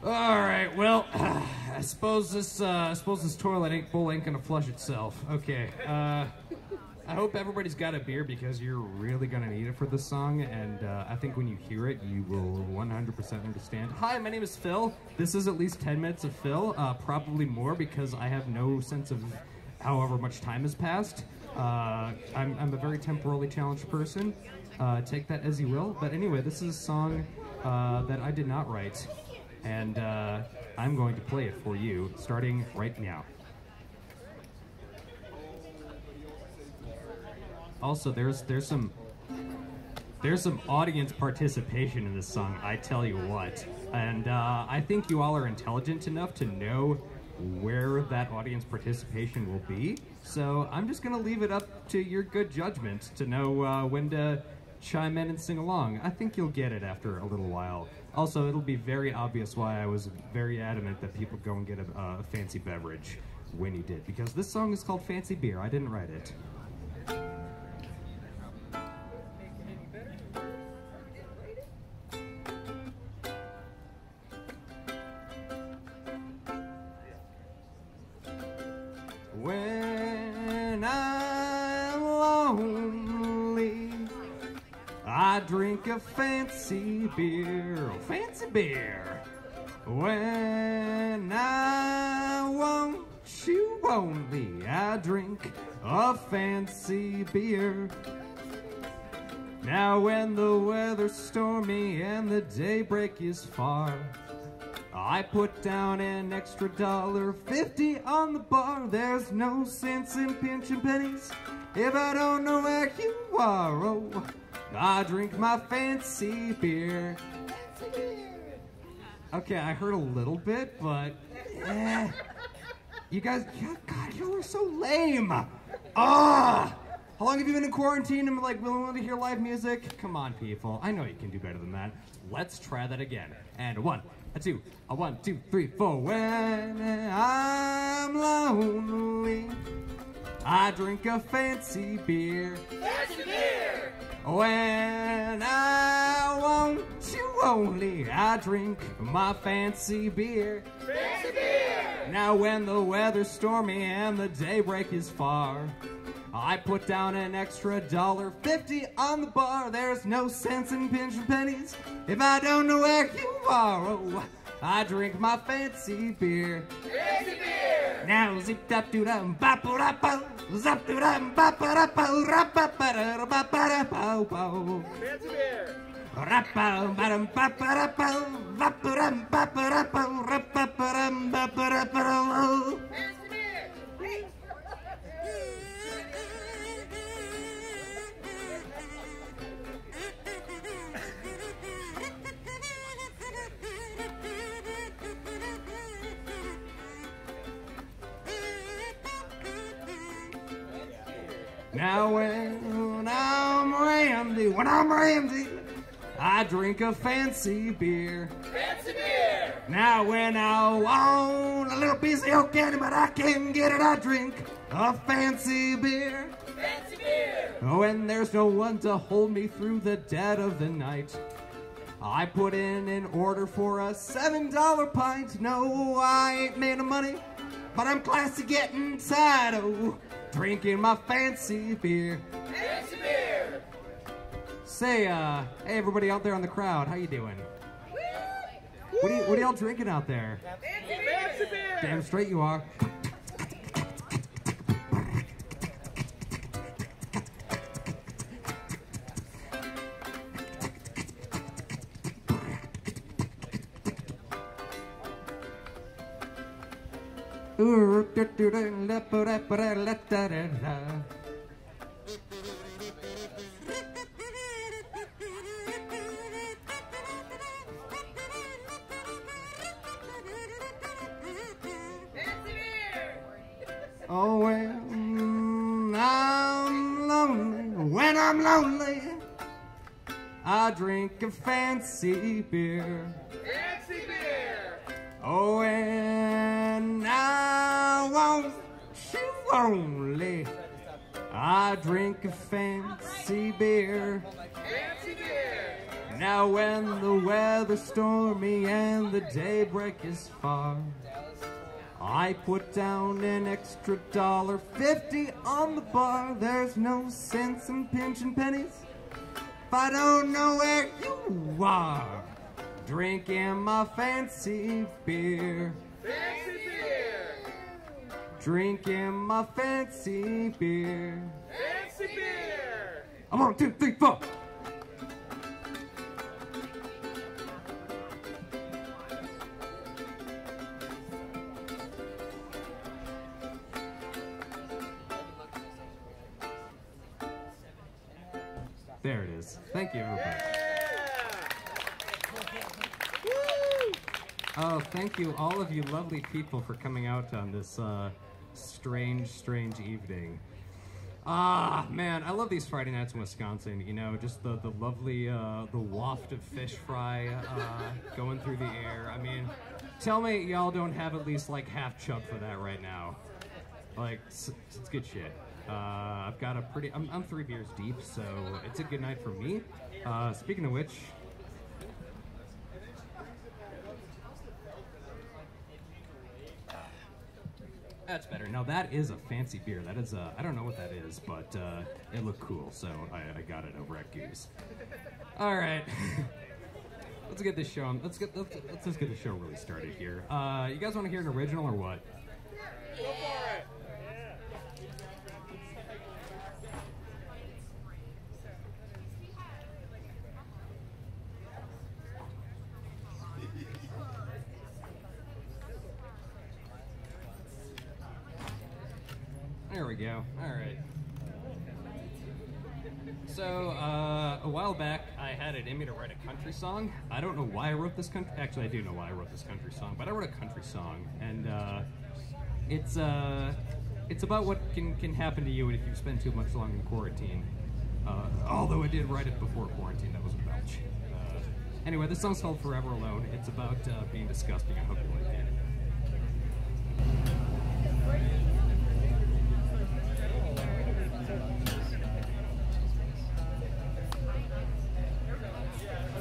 All right, well, I suppose this toilet bowl ain't gonna flush itself. Okay, I hope everybody's got a beer because you're really gonna need it for this song, and I think when you hear it, you will 100% understand. Hi, my name is Phil. This is at least 10 minutes of Phil, probably more because I have no sense of however much time has passed. I'm a very temporally challenged person. Take that as you will. But anyway, this is a song that I did not write, and I'm going to play it for you, starting right now. Also, there's some audience participation in this song, I tell you what. And I think you all are intelligent enough to know where that audience participation will be. So I'm just gonna leave it up to your good judgment to know when to chime in and sing along. I think you'll get it after a little while. Also, it'll be very obvious why I was very adamant that people go and get a fancy beverage when you did, because this song is called Fancy Beer. I didn't write it. When I'm lonely, I drink a fancy beer, fancy beer. When I want you only, I drink a fancy beer. Now when the weather's stormy and the daybreak is far, I put down an extra $1.50 on the bar. There's no sense in pinching pennies if I don't know where you are. Oh, I drink my fancy beer. Okay, I heard a little bit, but you guys, God, y'all are so lame. How long have you been in quarantine and like willing to hear live music? Come on, people. I know you can do better than that. Let's try that again. And one, two, 1, 2, 3, 4. When I'm lonely, I drink a fancy beer. Fancy beer! When I want you only, I drink my fancy beer. Fancy beer! Now when the weather's stormy and the daybreak is far, I put down an extra $1.50 on the bar. There's no sense in pinching pennies if I don't know where you are. Oh, I drink my fancy beer. Fancy beer! Now zip dap doo dum bap da ba zap doo dum bap da ba rap ba da ba da ba ba. Fancy beer! Rap ba ba dum bap da ba bap dum bap da ba rap ba dum bap da ba. Fancy beer! Now when I'm Ramsey, I drink a fancy beer. Fancy beer! Now when I want a little piece of your candy, but I can't get it, I drink a fancy beer. Fancy beer! When there's no one to hold me through the dead of the night, I put in an order for a $7 pint. No, I ain't made of money, but I'm classy getting tired of drinking my fancy beer. Fancy beer! Say, hey everybody out there in the crowd, how you doing? What are y'all drinking out there? Fancy beer! Damn straight you are. Oh, when I'm lonely, I drink a fancy beer. Fancy beer! Oh, when I want you only, I drink a fancy beer. Fancy beer! Now when the weather weather's stormy and the daybreak is far, I put down an extra $1.50 on the bar. There's no sense in pinching pennies if I don't know where you are. Drinking my fancy beer. Fancy beer! Drinking my fancy beer. Fancy beer! 1, 2, 3, 4. There it is. Thank you, everybody. Oh, thank you, all of you lovely people, for coming out on this strange evening. Ah, man, I love these Friday nights in Wisconsin. You know, just the lovely, the waft of fish fry going through the air. I mean, tell me y'all don't have at least like half chub for that right now. Like, it's good shit. I've got a pretty, I'm 3 beers deep, so it's a good night for me. Speaking of which, that's better. Now that is a fancy beer. That is I don't know what that is, but it looked cool, so I got it over at Goose. All right, let's get this show. Let's just get the show really started here. You guys want to hear an original or what? Go for it! There we go. All right. So, a while back, I had it in me to write a country song. I don't know why I wrote this country. Actually, I do know why I wrote this country song, but I wrote a country song, and it's about what can happen to you if you spend too much long in quarantine. Although I did write it before quarantine, that was a belch. Anyway, this song's called "Forever Alone." It's about being disgusting. I hope you like it.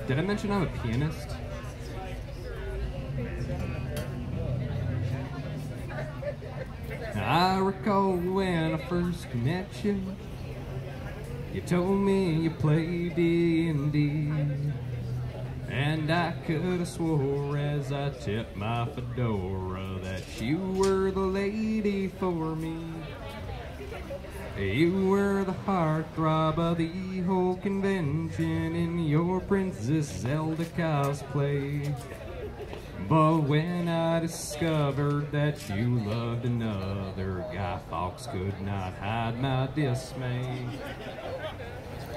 Did I mention I'm a pianist? I recall when I first met you, you told me you played D&D, and I could have swore as I tipped my fedora that you were the lady for me. You were the heartthrob of the whole convention in your Princess Zelda cosplay. But when I discovered that you loved another, Guy Fawkes could not hide my dismay.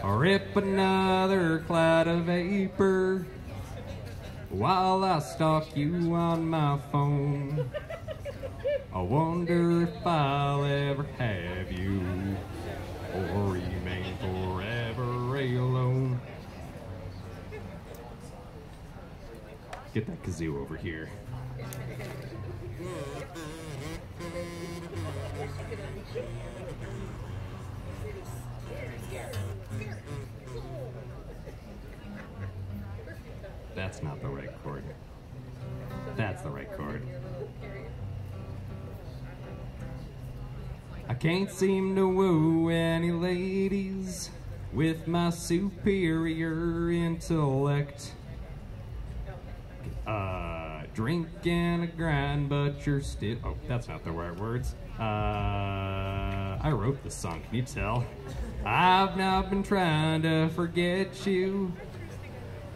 Rip another cloud of vapor while I stalk you on my phone. I wonder if I'll ever have you, or remain forever alone. Get that kazoo over here. That's not the right chord. That's the right chord. I can't seem to woo any ladies with my superior intellect. Drinking a grind, but you're still... Oh, that's not the right words. I wrote this song, can you tell? I've not been trying to forget you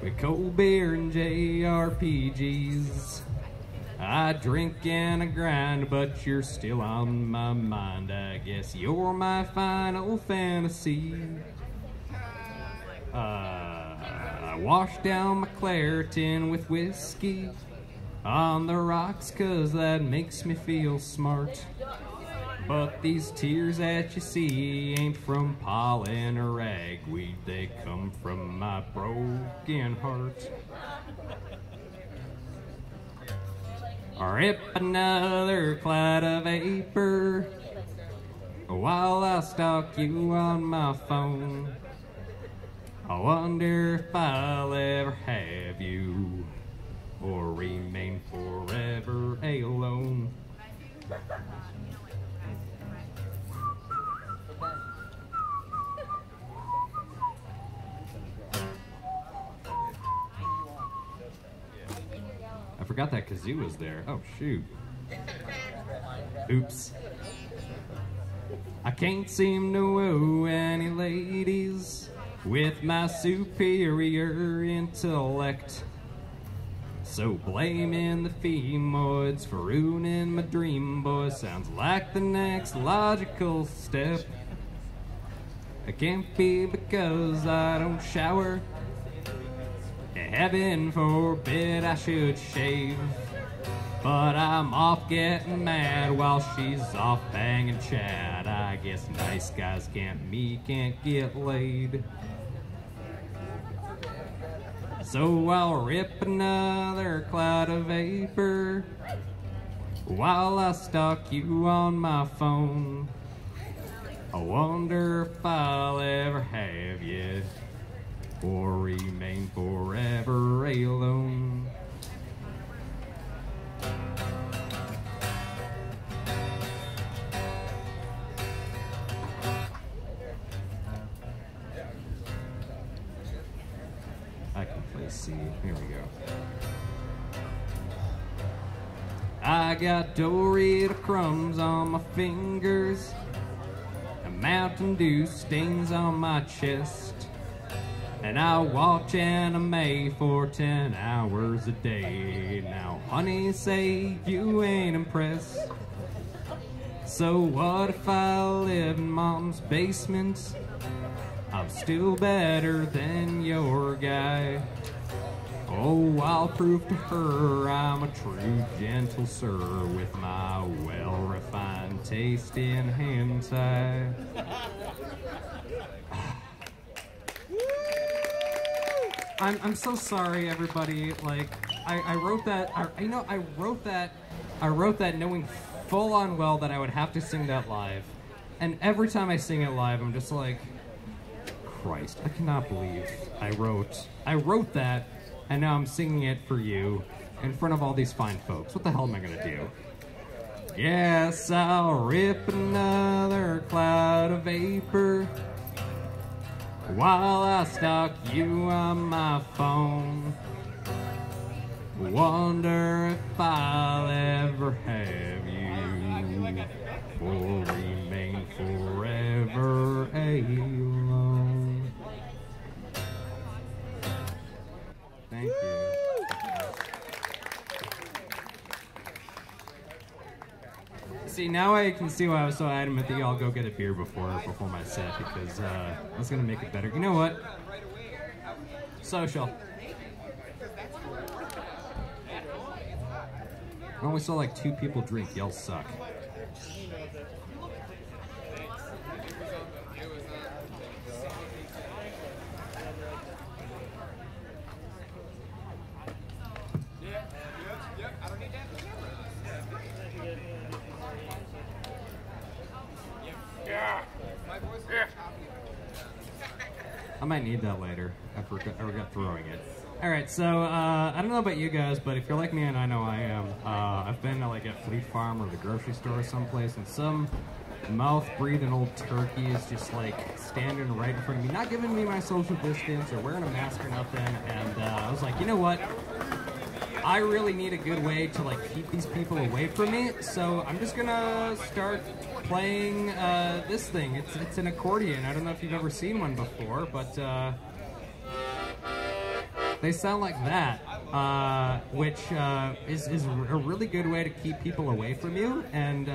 with cold beer and JRPGs. I drink and I grind, but you're still on my mind. I guess you're my final fantasy. I wash down my Claritin with whiskey on the rocks, 'cause that makes me feel smart. But these tears that you see ain't from pollen or ragweed, they come from my broken heart. Rip another cloud of vapor while I stalk you on my phone. I wonder if I'll ever have you, or remain forever alone. I forgot that kazoo was there. Oh, shoot. Oops. I can't seem to woo any ladies with my superior intellect. So blaming the femoids for ruining my dream, boy, sounds like the next logical step. It can't be because I don't shower. Heaven forbid I should shave. But I'm off getting mad while she's off banging Chad. I guess nice guys can't get laid. So I'll rip another cloud of vapor while I stalk you on my phone. I wonder if I'll ever have you or remain forever alone. I can play C. Here we go. I got Dorito crumbs on my fingers, and Mountain Dew stains on my chest, and I watch anime for 10 hours a day. Now, honey, say you ain't impressed. So what if I live in mom's basement? I'm still better than your guy. Oh, I'll prove to her I'm a true gentle sir with my well-refined taste in hentai. I'm so sorry, everybody. Like, I wrote that. I wrote that knowing full on well that I would have to sing that live, and every time I sing it live, I'm just like, Christ, I cannot believe I wrote that, and now I'm singing it for you in front of all these fine folks. What the hell am I gonna do? Yes, I'll rip another cloud of vapor while I stalk you on my phone. Wonder if I'll ever have you or remain forever alone. Thank you. See, now I can see why I was so adamant that y'all go get a beer before my set, because that's gonna make it better. You know what? Social. I only saw like 2 people drink. Y'all suck. I might need that later. I forgot throwing it. Alright, so, I don't know about you guys, but if you're like me, and I know I am, I've been to like a Fleet Farm or the grocery store or someplace, and some mouth-breathing old turkey is just like standing right in front of me, not giving me my social distance or wearing a mask or nothing, and I was like, you know what? I really need a good way to like keep these people away from me, so I'm just gonna start playing this thing. It's an accordion. I don't know if you've ever seen one before, but they sound like that, which is a really good way to keep people away from you, and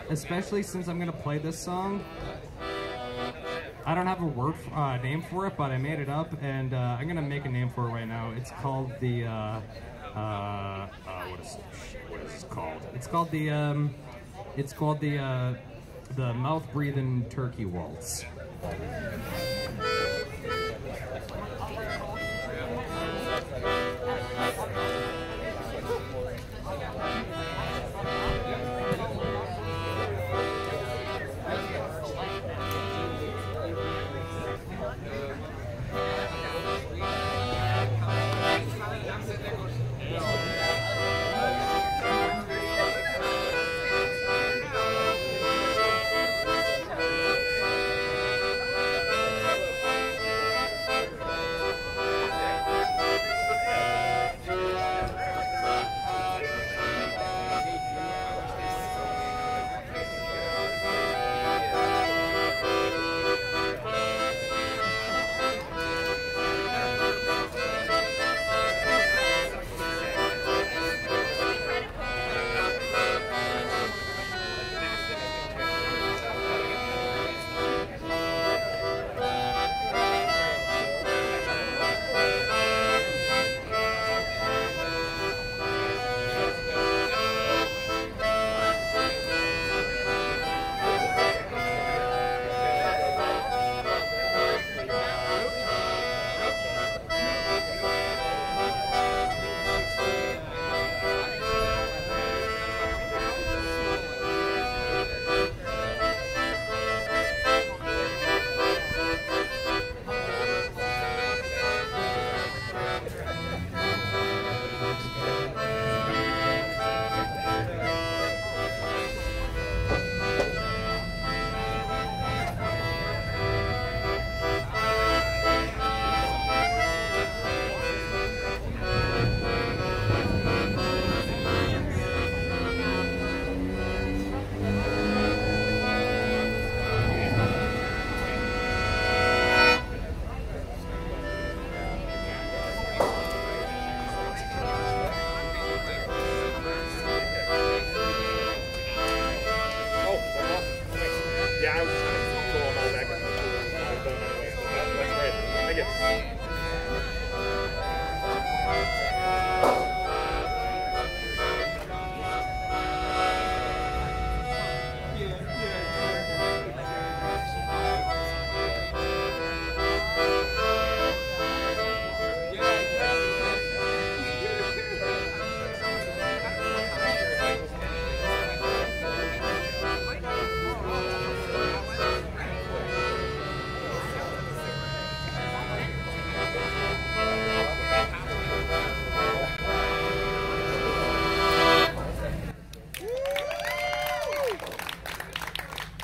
especially since I'm gonna play this song. I don't have a name for it, but I made it up, and I'm gonna make a name for it right now. It's called the what is this called? It's called the mouth-breathing turkey waltz.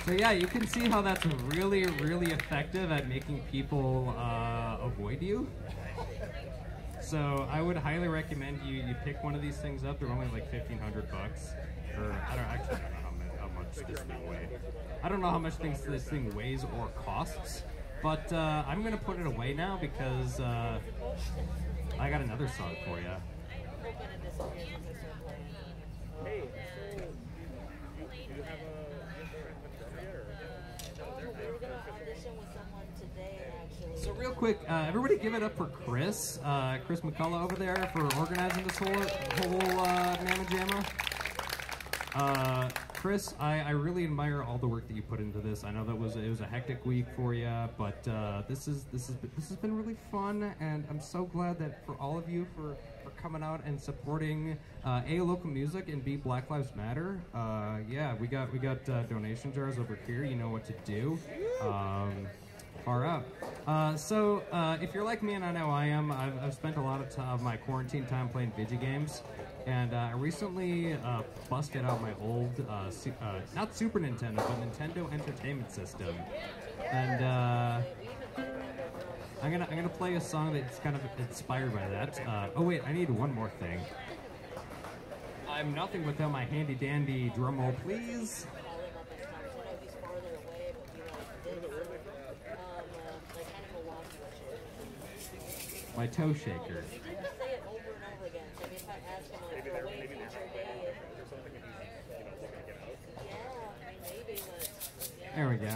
So yeah, you can see how that's really, really effective at making people avoid you. So I would highly recommend you pick one of these things up. They're only like $1,500. Or I don't know how much this thing weighs. I don't know how much this thing weighs or costs. But I'm gonna put it away now because I got another song for you. Hey, so do you have So real quick, everybody give it up for Chris. Chris McCullough over there for organizing this whole Mamma Jamma. Chris, I really admire all the work that you put into this. I know it was a hectic week for you, but this has been really fun, and I'm so glad that for all of you for coming out and supporting A, local music, and B, Black Lives Matter. Yeah, we got donation jars over here. You know what to do. Far out. So if you're like me, and I know I am, I've spent a lot of my quarantine time playing video games. And I recently busted out my old, not Super Nintendo, but Nintendo Entertainment System. And I'm gonna play a song that's kind of inspired by that. Oh wait, I need one more thing. I'm nothing without my handy dandy drum roll, please. My toe shaker. There we go.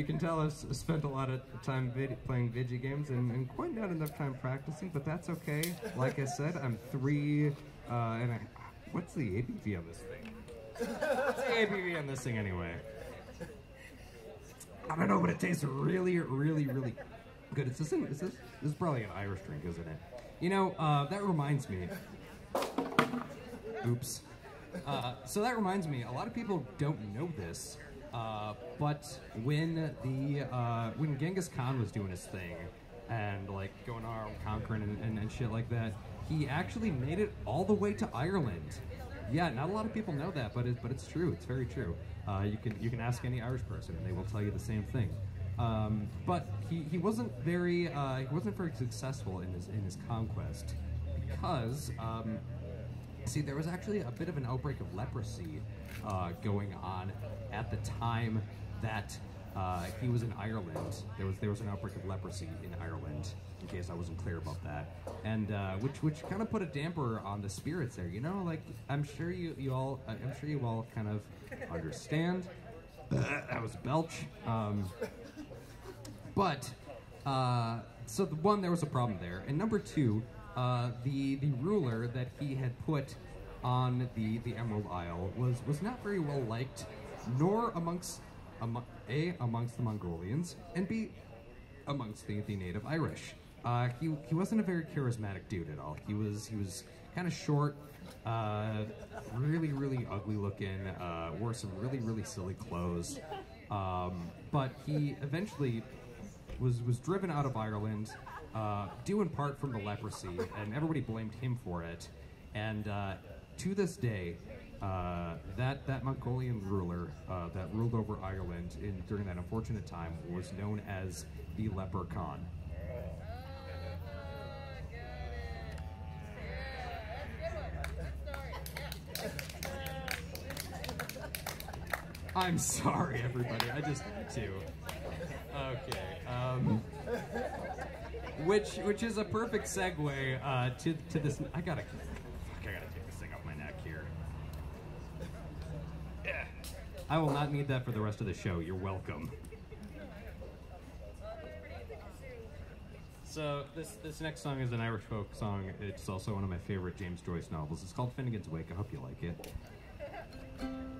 can tell I've spent a lot of time playing video games and quite not enough time practicing, but that's okay. Like I said, I'm 3 and what's the ABV on this thing? What's the ABV on this thing anyway? I don't know, but it tastes really, really, really good. This is probably an Irish drink, isn't it? You know, that reminds me. Oops. So that reminds me, a lot of people don't know this, but when Genghis Khan was doing his thing and like going around conquering and shit like that, he actually made it all the way to Ireland. Yeah, not a lot of people know that, but it's true. It's very true. You can ask any Irish person, and they will tell you the same thing. But he wasn't very successful in his conquest because see, there was actually a bit of an outbreak of leprosy going on at the time that he was in Ireland. There was an outbreak of leprosy in Ireland, in case I wasn't clear about that, and which kind of put a damper on the spirits there. You know, like I'm sure you all kind of understand. That was a belch. But so one, there was a problem there, and number two, the ruler that he had put on the Emerald Isle was not very well liked, nor amongst the Mongolians, and B, amongst the native Irish. He wasn't a very charismatic dude at all. He was kind of short, really, really ugly looking, wore some really, really silly clothes. But he eventually was driven out of Ireland, due in part from the leprosy, and everybody blamed him for it. And to this day, that Mongolian ruler that ruled over Ireland during that unfortunate time was known as the Leper Khan. I'm sorry, everybody. I just need to. Okay. Which is a perfect segue to this. I gotta take this thing off my neck here. Yeah. I will not need that for the rest of the show. You're welcome. So this next song is an Irish folk song. It's also one of my favorite James Joyce novels. It's called Finnegan's Wake. I hope you like it.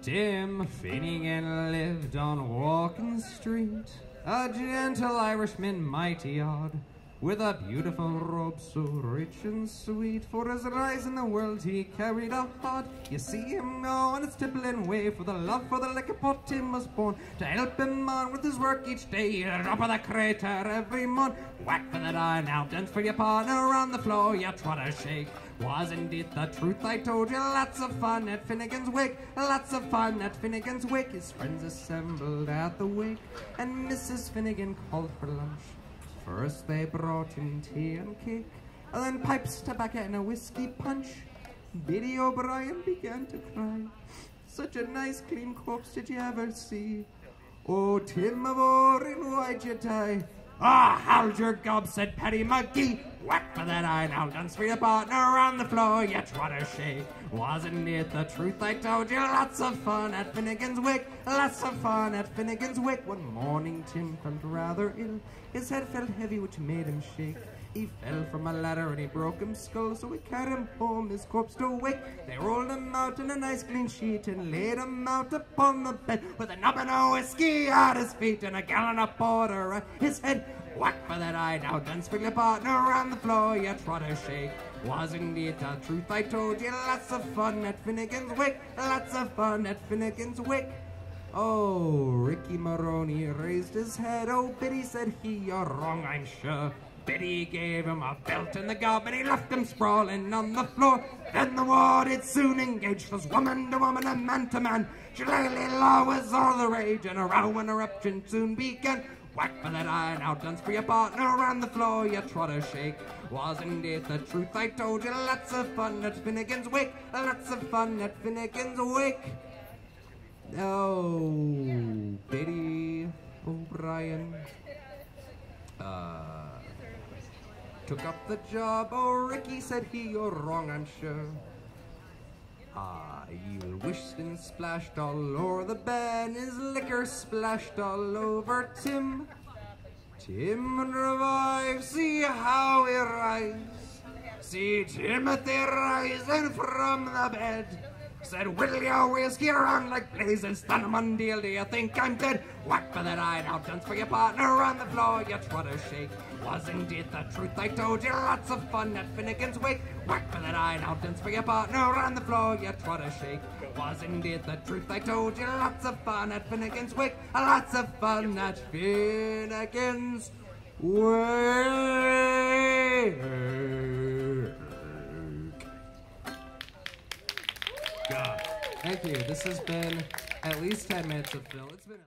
Tim Finnegan lived on Walking Street, a gentle Irishman mighty odd, with a beautiful robe so rich and sweet. For his rise in the world he carried a heart. You see him go on his tippling way, for the love for the liquor pot Tim was born, to help him on with his work each day. Drop of the crater every month, whack for the die, now dance for your partner on the floor, you trot a shake. Was indeed the truth I told you, lots of fun at Finnegan's Wake, lots of fun at Finnegan's Wake. His friends assembled at the wake, and Mrs. Finnegan called for lunch. First they brought in tea and cake, and then pipes, tobacco, and a whiskey punch. Biddy O'Brien began to cry. Such a nice clean corpse did you ever see? Oh, Tim of Orin, why'd you die? Ah, hold your gob, said Paddy McGee. Whack for that eye, now dance for your partner on the floor, you trot a shake. Wasn't it the truth I told you? Lots of fun at Finnegan's Wake, lots of fun at Finnegan's Wake. One morning Tim felt rather ill, his head felt heavy which made him shake. He fell from a ladder and he broke his skull, so we carried him home, his corpse to wake. They rolled him out in a nice clean sheet and laid him out upon the bed, with a nubbin of whiskey at his feet and a gallon of porter at his head. Whack for that eye, now dance for your partner on the floor, you trot a shake. Wasn't it the truth I told you? Lots of fun at Finnegan's Wake, lots of fun at Finnegan's Wake. Oh, Ricky Maroney raised his head. Oh, Biddy, said he, you're wrong, I'm sure. Biddy gave him a belt in the gob and he left him sprawling on the floor. Then the war did soon engage, 'twas woman to woman and man to man. Shillelagh law was all the rage, and a row and eruption soon began. Whack for that eye, now dance for your partner on the floor, you trot a shake. Wasn't it the truth I told you? Lots of fun at Finnegan's Wake, lots of fun at Finnegan's Wake. Oh, Biddy O'Brien took up the job. Oh, Ricky, said he, you're wrong, I'm sure. Ah, you wish's been splashed all over the bed, his liquor splashed all over Tim. Tim revives, see how he rise. See Timothy rising from the bed. Said, whittle your whiskey around like blazes, stand 'em on deal, do you think I'm dead? Whack for that eye, now dance for your partner on the floor, you try to shake. Was indeed the truth I told you, lots of fun at Finnegan's Wake. Whack for that eye, now dance for your partner on the floor, you try to shake. Was indeed the truth I told you, lots of fun at Finnegan's Wake. Lots of fun at Finnegan's Wake. God. Thank you. This has been at least 10 minutes of film. It's been